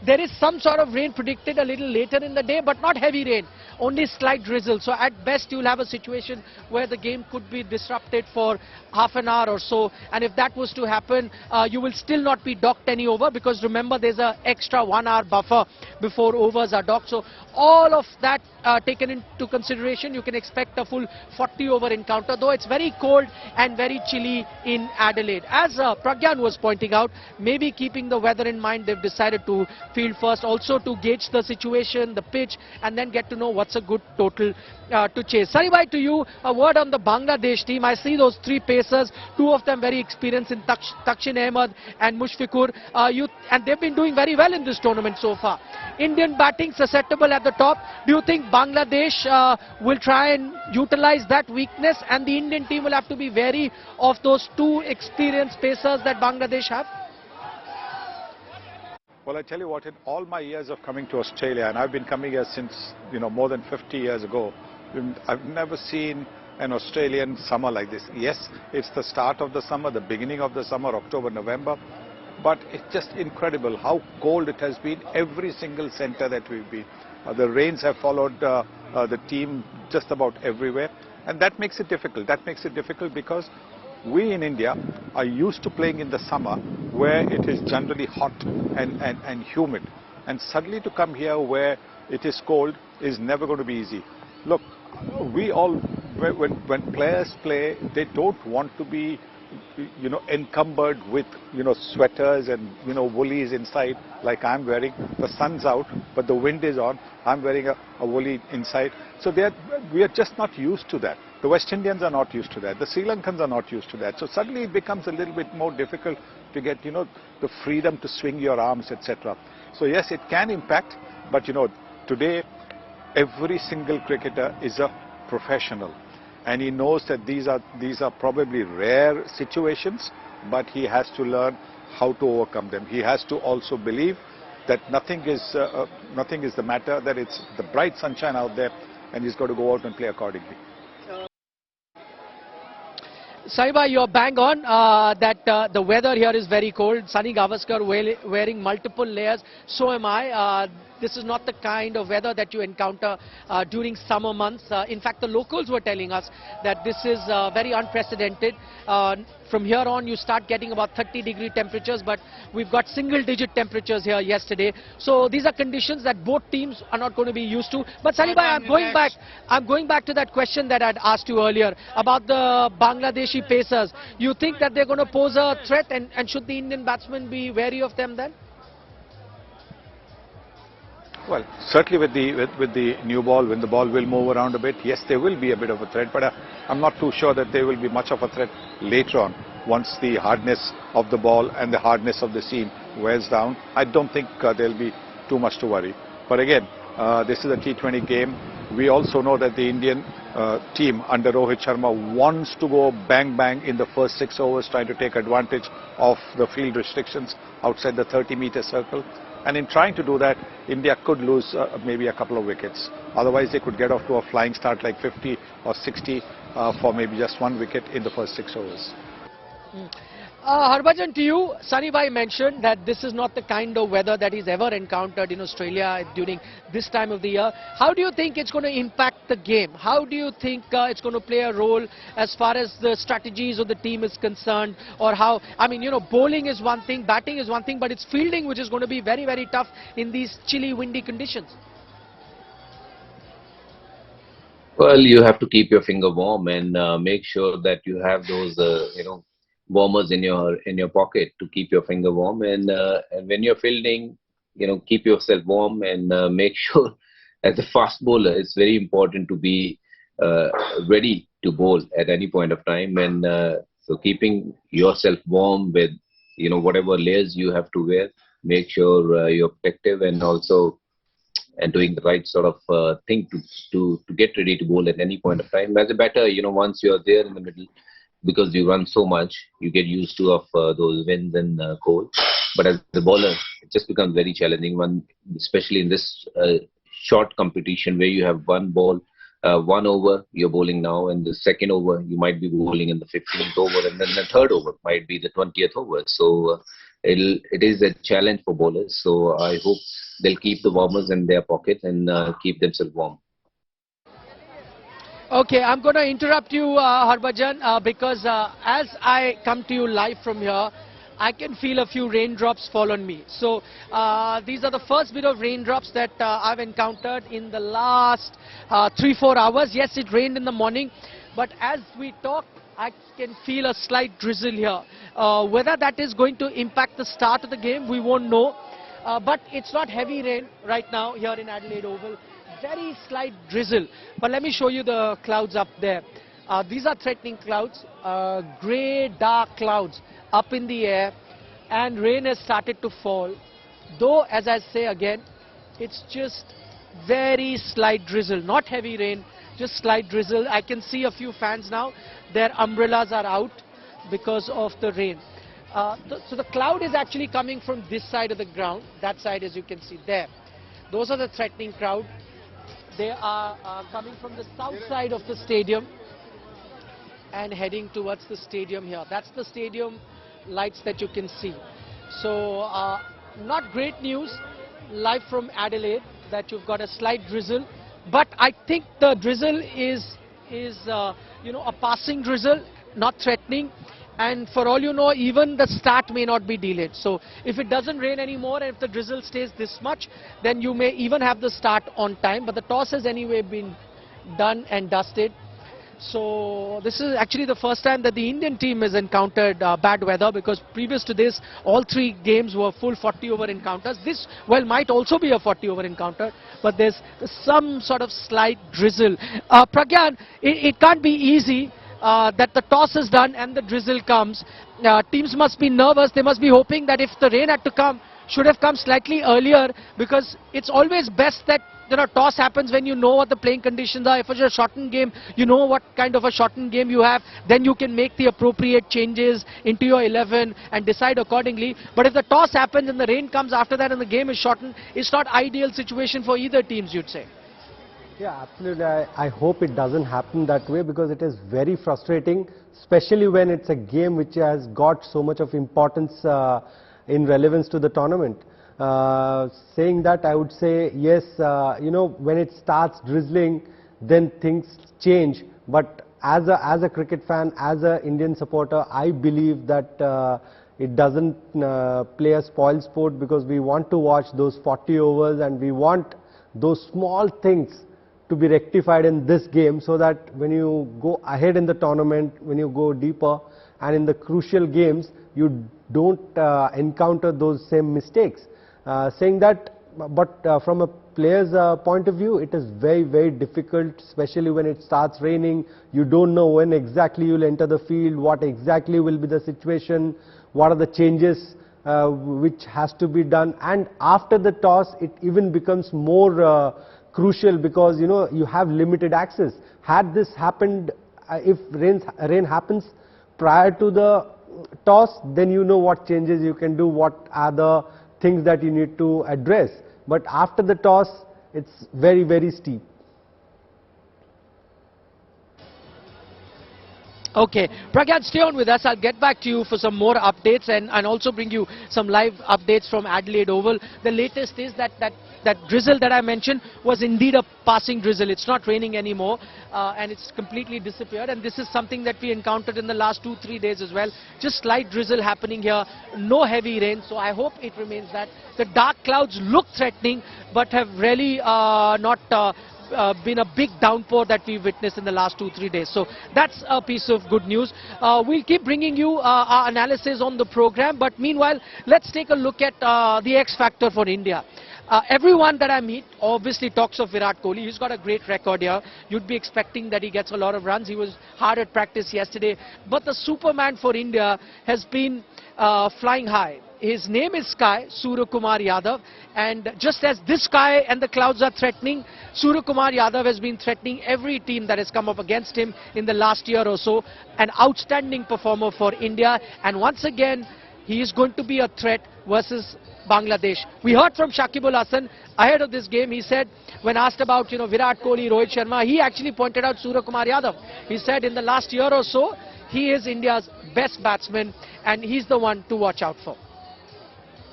there is some sort of rain predicted a little later in the day, but not heavy rain, only slight drizzle. So at best you'll have a situation where the game could be disrupted for half an hour or so, and if that was to happen, you will still not be docked any over, because remember there's an extra 1 hour buffer before overs are docked. So all of that taken into consideration, you can expect a full 40 over encounter, though it's very cold and very chilly in Adelaide. As Pragyan was pointing out, maybe keeping the weather in mind, they've decided to field first, also to gauge the situation, the pitch, and then get to know what's a good total to chase. Saribhai, to you, a word on the Bangladesh team. I see those three pacers, two of them very experienced in Takshin Ahmed and Mushfiqur, and they've been doing very well in this tournament so far. Indian batting susceptible at the top. Do you think Bangladesh will try and utilize that weakness, and the Indian team will have to be wary of those two experienced pacers that Bangladesh have? Well, I tell you what, in all my years of coming to Australia, and I've been coming here since, more than 50 years ago, I've never seen an Australian summer like this. Yes, it's the start of the summer, the beginning of the summer, October, November, but it's just incredible how cold it has been every single centre that we've been. The rains have followed the team just about everywhere, and that makes it difficult. That makes it difficult because we in India are used to playing in the summer where it is generally hot and humid. And suddenly to come here where it is cold is never going to be easy. Look, when players play, they don't want to be, encumbered with, sweaters and, woolies inside like I'm wearing. The sun's out, but the wind is on. I'm wearing a woolly inside. So we are just not used to that. The West Indians are not used to that. The Sri Lankans are not used to that. So suddenly it becomes a little bit more difficult to get, the freedom to swing your arms, etc. So yes, it can impact, but today every single cricketer is a professional. And he knows that these are probably rare situations, but he has to learn how to overcome them. He has to also believe that nothing is the matter, that it's the bright sunshine out there, and he's got to go out and play accordingly. Saiba, you're bang on that the weather here is very cold. Sunny Gavaskar wearing multiple layers. So am I. This is not the kind of weather that you encounter during summer months. In fact, the locals were telling us that this is very unprecedented. From here on, you start getting about 30-degree temperatures, but we've got single-digit temperatures here yesterday. So these are conditions that both teams are not going to be used to. But Salibai, I'm going back to that question that I'd asked you earlier about the Bangladeshi pacers. You think that they're going to pose a threat, and should the Indian batsmen be wary of them then? Well, certainly with the new ball, when the ball will move around a bit, yes, there will be a bit of a threat, but I'm not too sure that there will be much of a threat later on once the hardness of the ball and the hardness of the seam wears down. I don't think there'll be too much to worry. But again, this is a T20 game. We also know that the Indian team under Rohit Sharma wants to go bang bang in the first 6 overs, trying to take advantage of the field restrictions outside the 30-meter circle. And in trying to do that, India could lose maybe a couple of wickets. Otherwise, they could get off to a flying start like 50 or 60 for maybe just 1 wicket in the first 6 overs. Harbhajan, to you, Sunny mentioned that this is not the kind of weather that he's ever encountered in Australia during this time of the year. How do you think it's going to impact the game? How do you think it's going to play a role as far as the strategies of the team is concerned? Or how, bowling is one thing, batting is one thing, but it's fielding which is going to be very, very tough in these chilly, windy conditions. Well, you have to keep your finger warm and make sure that you have those, warmers in your pocket to keep your finger warm. And when you're fielding, keep yourself warm and make sure, as a fast bowler, it's very important to be ready to bowl at any point of time. And so keeping yourself warm with, whatever layers you have to wear, make sure you're protective and also doing the right sort of thing to get ready to bowl at any point of time. As a batter, once you're there in the middle, because you run so much, you get used to those winds and cold. But as the bowler, it just becomes very challenging, especially in this short competition where you have one ball, 1 over you're bowling now, and the second over you might be bowling in the 15th over, and then the third over might be the 20th over. So it is a challenge for bowlers. So I hope they'll keep the warmers in their pocket and keep themselves warm. Okay, I'm going to interrupt you, Harbhajan, because as I come to you live from here, I can feel a few raindrops fall on me. So these are the first bit of raindrops that I've encountered in the last 3-4 hours. Yes, it rained in the morning, but as we talk, I can feel a slight drizzle here. Whether that is going to impact the start of the game, we won't know. But it's not heavy rain right now here in Adelaide Oval. Very slight drizzle. But let me show you the clouds up there. These are threatening clouds, grey, dark clouds up in the air, and rain has started to fall. Though, as I say again, it's just very slight drizzle, not heavy rain, just slight drizzle. I can see a few fans now. Their umbrellas are out because of the rain. So the cloud is actually coming from this side of the ground, that side as you can see there. Those are the threatening crowd. They are coming from the south side of the stadium and heading towards the stadium here. That's the stadium lights that you can see. So not great news live from Adelaide that you've got a slight drizzle, but I think the drizzle is a passing drizzle, not threatening. And for all you know, even the start may not be delayed. So if it doesn't rain anymore and if the drizzle stays this much, then you may even have the start on time. But the toss has anyway been done and dusted. So this is actually the first time that the Indian team has encountered bad weather, because previous to this, all 3 games were full 40-over encounters. This, well, might also be a 40-over encounter, but there's some sort of slight drizzle. Pragyan, it can't be easy. That the toss is done and the drizzle comes. Teams must be nervous. They must be hoping that if the rain had to come, should have come slightly earlier, because it's always best that toss happens when you know what the playing conditions are. If it's a shortened game, you know what kind of a shortened game you have, then you can make the appropriate changes into your 11 and decide accordingly. But if the toss happens and the rain comes after that and the game is shortened, it's not ideal situation for either teams, you'd say. Yeah, absolutely. I hope it doesn't happen that way, because it is very frustrating, especially when it's a game which has got so much of importance in relevance to the tournament. Saying that, I would say yes, when it starts drizzling, then things change. But as a cricket fan, as an Indian supporter, I believe that it doesn't play a spoil sport, because we want to watch those 40 overs and we want those small things to be rectified in this game, so that when you go ahead in the tournament, when you go deeper and in the crucial games, you don't encounter those same mistakes. Saying that, but from a player's point of view, it is very, very difficult, especially when it starts raining. You don't know when exactly you'll enter the field, what exactly will be the situation, what are the changes which has to be done. And after the toss, it even becomes more crucial, because you have limited access. Had this happened, if rain happens prior to the toss, then you know what changes you can do, what are the things that you need to address. But after the toss, it's very, very steep. Okay, Pragyan, stay on with us. I'll get back to you for some more updates and also bring you some live updates from Adelaide Oval. The latest is that drizzle that I mentioned was indeed a passing drizzle. It's not raining anymore and it's completely disappeared. And this is something that we encountered in the last 2-3 days as well. Just slight drizzle happening here, no heavy rain. So I hope it remains that. The dark clouds look threatening, but have really not been a big downpour that we've witnessed in the last 2-3 days. So that's a piece of good news. We'll keep bringing you our analysis on the program, but meanwhile, let's take a look at the X factor for India. Everyone that I meet obviously talks of Virat Kohli. He's got a great record here. You'd be expecting that he gets a lot of runs. He was hard at practice yesterday. But the Superman for India has been flying high. His name is Sky, Surya Kumar Yadav. And just as this sky and the clouds are threatening, Surya Kumar Yadav has been threatening every team that has come up against him in the last year or so. An outstanding performer for India. And once again, he is going to be a threat versus Bangladesh. We heard from Shakib Al Hasan ahead of this game. He said, when asked about Virat Kohli, Rohit Sharma, he actually pointed out Surya Kumar Yadav. He said in the last year or so, he is India's best batsman and he's the one to watch out for.